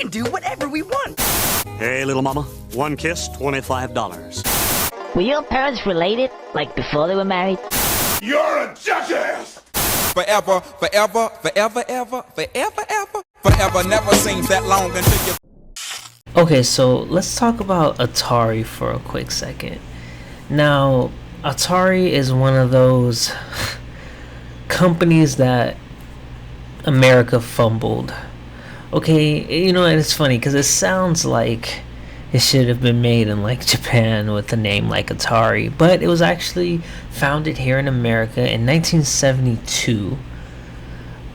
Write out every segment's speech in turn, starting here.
can do whatever we want. Hey, little mama, one kiss, $25. Were your parents related, like before they were married? You're a jackass! Forever, forever, forever, ever, forever, ever, forever never seems that long until you... Okay, so let's talk about Atari for a quick second. Now, Atari is one of those companies that America fumbled. Okay, you know, and it's funny because it sounds like it should have been made in like Japan with a name like Atari, but it was actually founded here in America in 1972.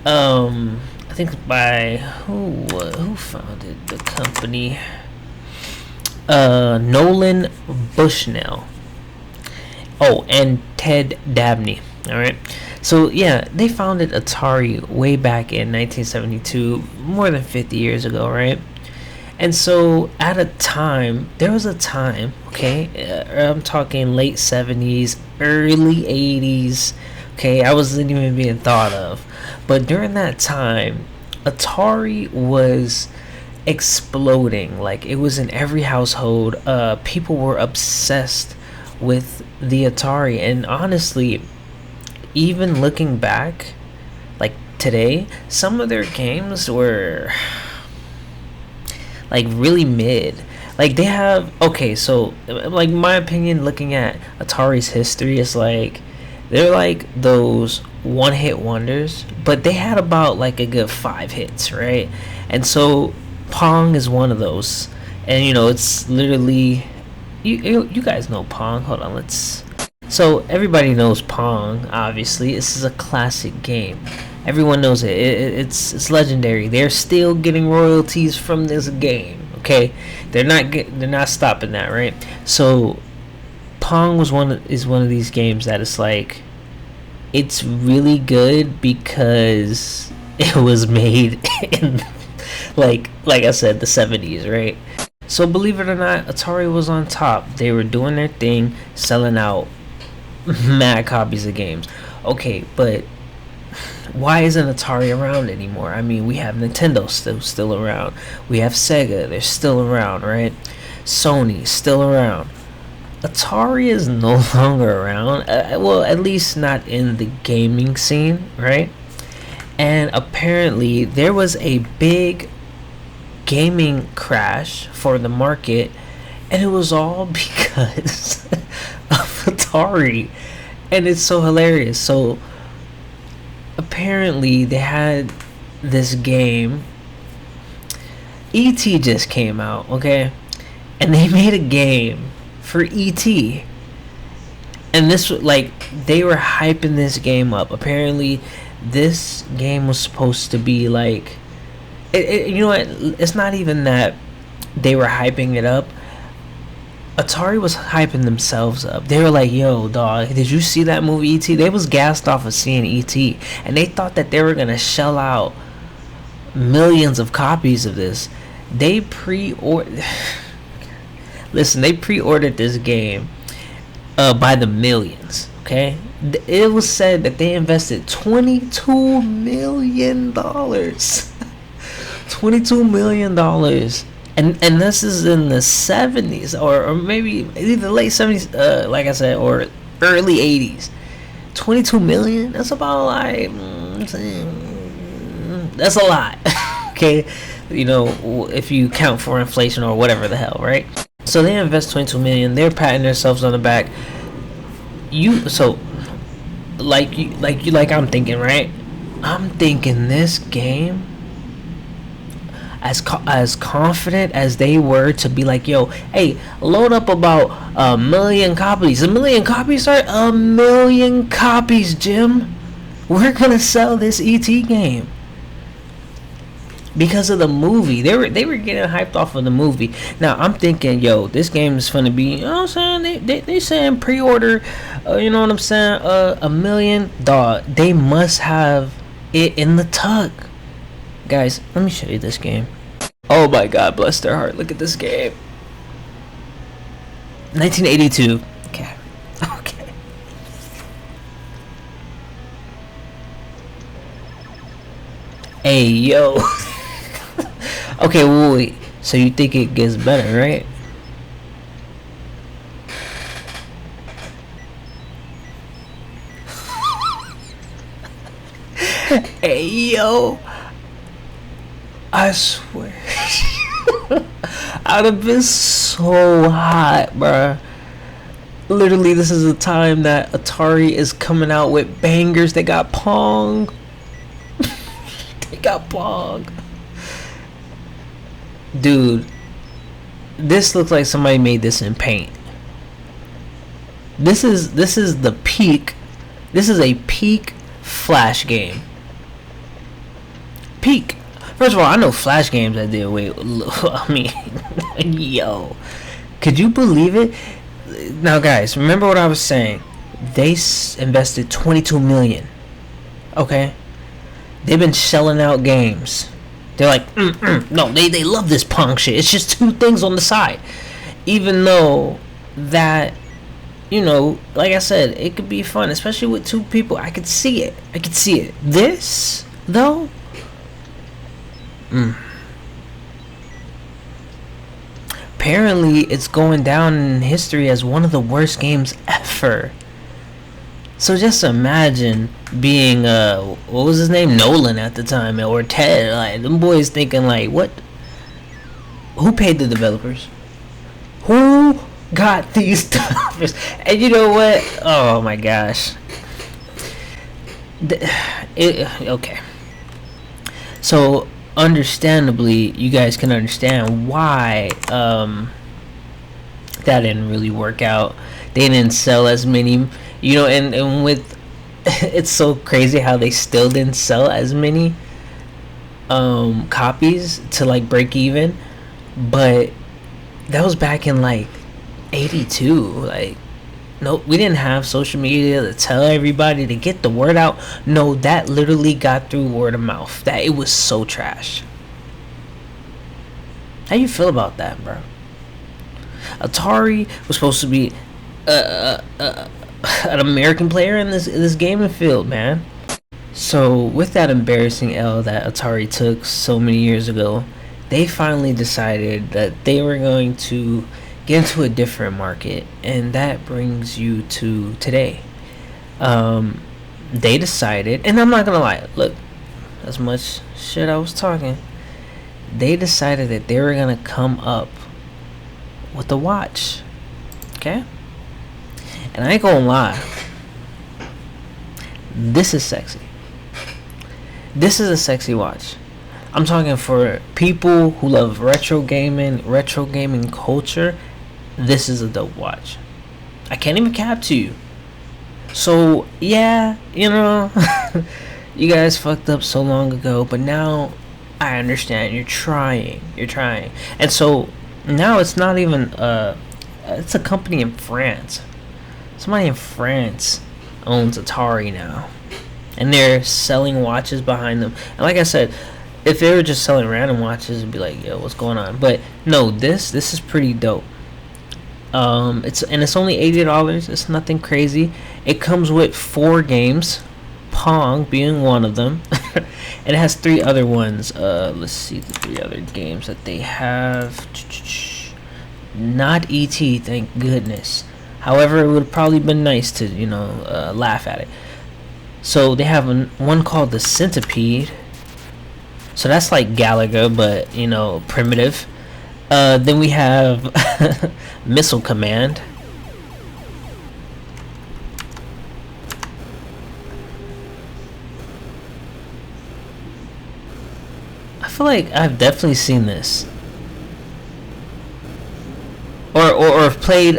I think by who founded the company? Nolan Bushnell. Oh, and Ted Dabney. All right. So yeah, they founded Atari way back in 1972, more than 50 years ago, right? And so at a time, there was a time, okay, I'm talking late 70s, early 80s, okay, I wasn't even being thought of. But during that time, Atari was exploding. Like, it was in every household. People were obsessed with the Atari. And honestly, even looking back, like today, some of their games were like really mid. Like, they have, okay, so like my opinion looking at Atari's history is like they're like those one-hit wonders, but they had about like a good 5 hits, right? And so Pong is one of those. And you know, it's literally you guys know Pong. Hold on, let's... So everybody knows Pong, obviously. This is a classic game. Everyone knows it. It's legendary. They're still getting royalties from this game. Okay, they're not stopping that, right? So Pong is one of these games that is like, it's really good because it was made in like I said, the 70s, right? So believe it or not, Atari was on top. They were doing their thing, selling out mad copies of games. Okay, but why isn't Atari around anymore? I mean, we have Nintendo still around. We have Sega, they're still around, right? Sony, still around. Atari is no longer around. Well, at least not in the gaming scene, right? And apparently, there was a big gaming crash for the market, and it was all because of Atari. And it's so hilarious. So apparently they had this game, E.T. just came out, okay, and they made a game for E.T. and this, like, they were hyping this game up. Apparently this game was supposed to be like, you know what, it's not even that they were hyping it up. Atari was hyping themselves up. They were like, yo, dog, did you see that movie E.T.? They was gassed off of seeing E.T. and they thought that they were gonna shell out millions of copies of this. They pre-ordered listen, they pre-ordered this game by the millions, okay? It was said that they invested $22 million. $22 million. And this is in the 70s, or maybe either late 70s, like I said, or early 80s. 22 million? That's about like, that's a lot. Okay, you know, if you count for inflation or whatever the hell, right? So they invest 22 million. They're patting themselves on the back. Like I'm thinking, right? I'm thinking this game, as confident as they were to be like, yo, hey, load up about 1 million copies. 1 million copies, sorry? 1 million copies, Jim. We're gonna sell this E.T. game. Because of the movie. They were getting hyped off of the movie. Now I'm thinking, yo, this game is gonna be, you know what I'm saying? They saying pre-order, you know what I'm saying? 1 million. Dog, they must have it in the tuck. Guys, let me show you this game. Oh my god, bless their heart. Look at this game. 1982. Okay. Okay. Hey, yo. Okay, wait. So you think it gets better, right? Hey, yo. I swear. I'd have been so hot, bruh. Literally, this is the time that Atari is coming out with bangers. They got Pong. They got Pong. Dude, this looks like somebody made this in paint. This is the peak. This is a peak Flash game. Peak. First of all, I know Flash games that did wait. I mean, yo, could you believe it? Now, guys, remember what I was saying. They invested 22 million. Okay, they've been shelling out games. They're like, no, they love this Pong shit. It's just two things on the side. Even though that, you know, like I said, it could be fun, especially with two people. I could see it. This, though, apparently it's going down in history as one of the worst games ever. So just imagine being what was his name, Nolan at the time, or Ted. Like, them boys thinking like, what? Who paid the developers? Who got these developers? And you know what? Oh my gosh. Okay. So understandably, you guys can understand why that didn't really work out. They didn't sell as many, you know, and with it's so crazy how they still didn't sell as many copies to like break even. But that was back in like 82. Like, no, we didn't have social media to tell everybody to get the word out. No, that literally got through word of mouth. That it was so trash. How you feel about that, bro? Atari was supposed to be an American player in this gaming field, man. So with that embarrassing L that Atari took so many years ago, they finally decided that they were going to get into a different market, and that brings you to today. They decided, and I'm not gonna lie, look, as much shit I was talking, they decided that they were gonna come up with a watch. Okay, and I ain't gonna lie, this is sexy. This is a sexy watch. I'm talking for people who love retro gaming culture. This is a dope watch. I can't even cap to you. So yeah, you know, you guys fucked up so long ago, but now I understand. You're trying, and so now it's not even it's a company in France. Somebody in France owns Atari now, and they're selling watches behind them. And like I said, if they were just selling random watches, it'd be like, yo, what's going on? But no, this is pretty dope. It's only $80. It's nothing crazy. It comes with 4 games, Pong being one of them. It has 3 other ones. Let's see the 3 other games that they have. Not E.T., thank goodness. However, it would have probably been nice to, you know, laugh at it. So they have one called the Centipede. So that's like Galaga, but, you know, primitive. Then we have Missile Command. I feel like I've definitely seen this, or played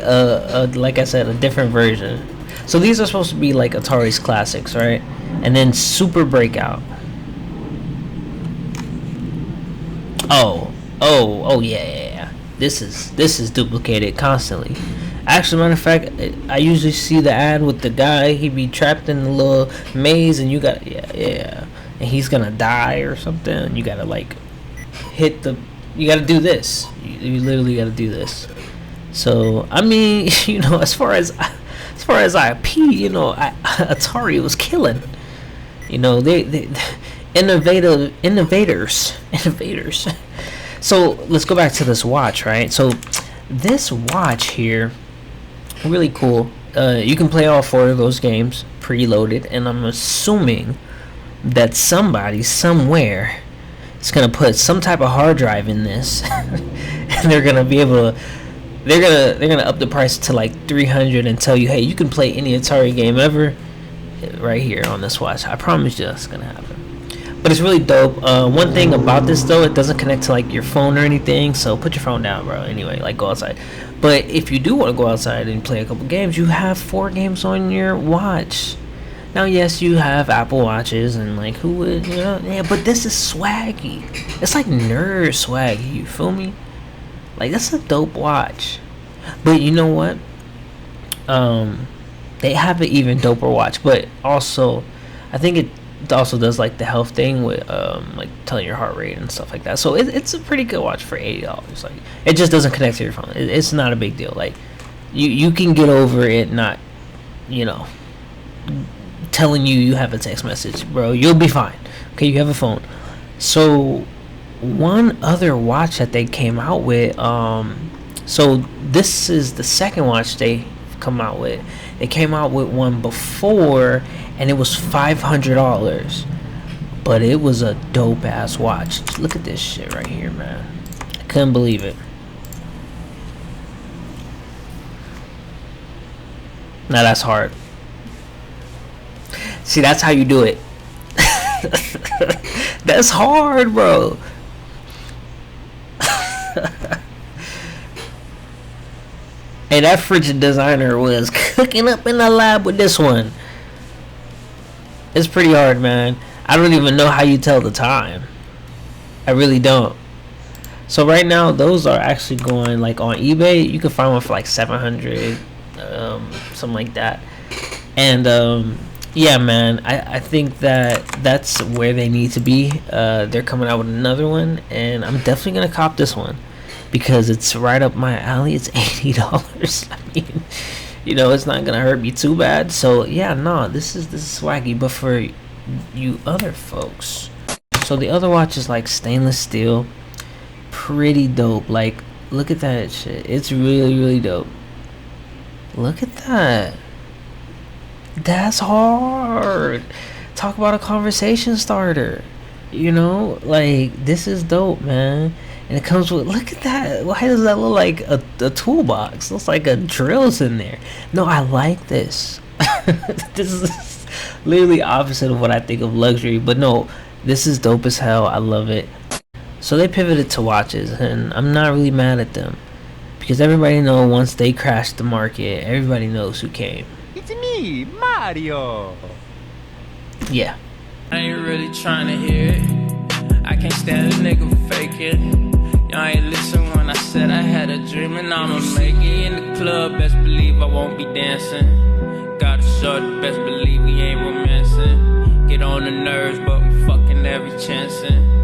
like I said, a different version. So these are supposed to be like Atari's classics, right? And then Super Breakout. Oh yeah. This is duplicated constantly. Actually, matter of fact, I usually see the ad with the guy. He be trapped in the little maze, and you got and he's gonna die or something. And you gotta like you gotta do this. You literally gotta do this. So I mean, you know, as far as IP, you know, Atari was killing. You know, they innovators. So let's go back to this watch, right? So this watch here, really cool. You can play all 4 of those games preloaded, and I'm assuming that somebody somewhere is gonna put some type of hard drive in this, and they're gonna be able to. They're gonna up the price to like $300 and tell you, hey, you can play any Atari game ever right here on this watch. I promise you that's gonna happen. But it's really dope. One thing about this though, it doesn't connect to like your phone or anything, so put your phone down, bro. Anyway, like go outside. But if you do want to go outside and play a couple games, you have 4 games on your watch. Now, yes, you have Apple Watches and like who would, you know, yeah, but this is swaggy. It's like nerd swaggy, you feel me? Like that's a dope watch. But you know what? They have an even doper watch, but also I think it also does like the health thing with like telling your heart rate and stuff like that. So it's a pretty good watch for $80. Like it just doesn't connect to your phone. It's not a big deal. Like you can get over it not, you know, telling you have a text message, bro. You'll be fine. Okay, you have a phone. So one other watch that they came out with, so this is the second watch they come out with. They came out with one before and it was $500, but it was a dope ass watch. Just look at this shit right here, man. I couldn't believe it. Now that's hard. See, that's how you do it. That's hard, bro. Hey, that frigid designer was cooking up in the lab with this one. It's pretty hard, man. I don't even know how you tell the time. I really don't. So right now, those are actually going like on eBay. You can find one for like $700, something like that. And yeah, man, I think that that's where they need to be. They're coming out with another one, and I'm definitely gonna cop this one because it's right up my alley. It's $80. I mean, you know, it's not gonna hurt me too bad. So yeah, no, this is swaggy. But for you other folks, so the other watch is like stainless steel, pretty dope. Like, look at that shit. It's really dope. Look at that. That's hard. Talk about a conversation starter. You know, like this is dope, man. And it comes with, look at that. Why does that look like a toolbox? Looks like a drill's in there. No, I like this. This is literally opposite of what I think of luxury. But no, this is dope as hell. I love it. So they pivoted to watches, and I'm not really mad at them because everybody knows once they crashed the market, everybody knows who came. It's me, Mario. Yeah. I ain't really trying to hear it. I can't stand a nigga faking. Y'all ain't listen when I said I had a dream and I'ma make it in the club. Best believe I won't be dancing. Gotta show best believe we ain't romancing. Get on the nerves, but we fucking every chancing.